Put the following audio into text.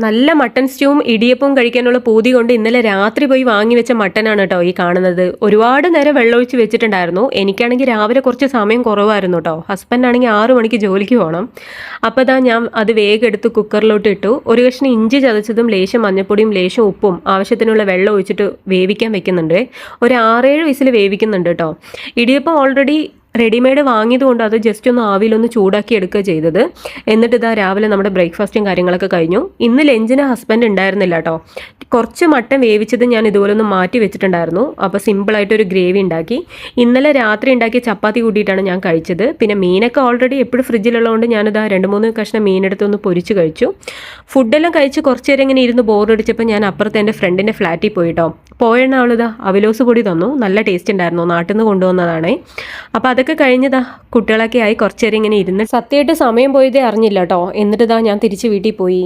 നല്ല മട്ടൺ സ്റ്റൂവും ഇടിയപ്പവും കഴിക്കാനുള്ള പൂതി കൊണ്ട് ഇന്നലെ രാത്രി പോയി വാങ്ങി വെച്ച മട്ടനാണ് കേട്ടോ ഈ കാണുന്നത്. ഒരുപാട് നേരം വെള്ളമൊഴിച്ച് വെച്ചിട്ടുണ്ടായിരുന്നു. എനിക്കാണെങ്കിൽ രാവിലെ കുറച്ച് സമയം കുറവായിരുന്നു കേട്ടോ. ഹസ്ബൻഡാണെങ്കിൽ 6 മണിക്ക് ജോലിക്ക് പോകണം. അപ്പോൾ ഞാൻ അത് വേഗം എടുത്ത് കുക്കറിലോട്ട് ഇട്ടു. ഒരു കഷ്ണം ഇഞ്ചി ചതച്ചതും ലേശം മഞ്ഞൾപ്പൊടിയും ലേശം ഉപ്പും ആവശ്യത്തിനുള്ള വെള്ളം ഒഴിച്ചിട്ട് വേവിക്കാൻ വെക്കുന്നുണ്ട്. ഒരു 6-7 വിസിൽ വേവിക്കുന്നുണ്ട് കേട്ടോ. ഇടിയപ്പം ഓൾറെഡി റെഡിമെയ്ഡ് വാങ്ങിയതുകൊണ്ട് അത് ജസ്റ്റ് ഒന്ന് ആവിയിലൊന്ന് ചൂടാക്കി എടുക്കുക ചെയ്തത്. എന്നിട്ട് രാവിലെ നമ്മുടെ ബ്രേക്ക്ഫാസ്റ്റും കാര്യങ്ങളൊക്കെ കഴിഞ്ഞു. ഇന്ന് ലഞ്ചിന് ഹസ്ബൻഡ് ഉണ്ടായിരുന്നില്ല കേട്ടോ. കുറച്ച് മട്ടൻ വേവിച്ചത് ഞാൻ ഇതുപോലെ ഒന്ന് മാറ്റി വെച്ചിട്ടുണ്ടായിരുന്നു. അപ്പോൾ സിമ്പിളായിട്ടൊരു ഗ്രേവി ഉണ്ടാക്കി. ഇന്നലെ രാത്രി ഉണ്ടാക്കിയ ചപ്പാത്തി കൂട്ടിയിട്ടാണ് ഞാൻ കഴിച്ചത്. പിന്നെ മീനൊക്കെ ഓൾറെഡി എപ്പോഴും ഫ്രിഡ്ജിലുള്ളതുകൊണ്ട് ഞാനിതാ 2-3 കഷ്ണം മീനെടുത്തൊന്ന് പൊരിച്ച് കഴിച്ചു. ഫുഡെല്ലാം കഴിച്ച് കുറച്ച് നേരം ഇങ്ങനെ ഇരുന്ന് ബോറടിച്ചപ്പോൾ ഞാൻ അപ്പുറത്തെ എൻ്റെ ഫ്രണ്ടിൻ്റെ ഫ്ലാറ്റിൽ പോയിട്ടോ. പോയെണ്ണ അവളിതാ അവിലോസ് പൊടി തന്നു. നല്ല ടേസ്റ്റ് ഉണ്ടായിരുന്നു. നാട്ടിൽ നിന്ന് കൊണ്ടുവന്നതാണ്. അപ്പോൾ അതൊക്കെ കഴിഞ്ഞതാ കുട്ടികളൊക്കെ ആയി കുറച്ച് നേരം ഇങ്ങനെ ഇരുന്ന് സത്യമായിട്ട് സമയം പോയതേ അറിഞ്ഞില്ല കേട്ടോ. എന്നിട്ട് ഞാൻ തിരിച്ച് വീട്ടിൽ പോയി.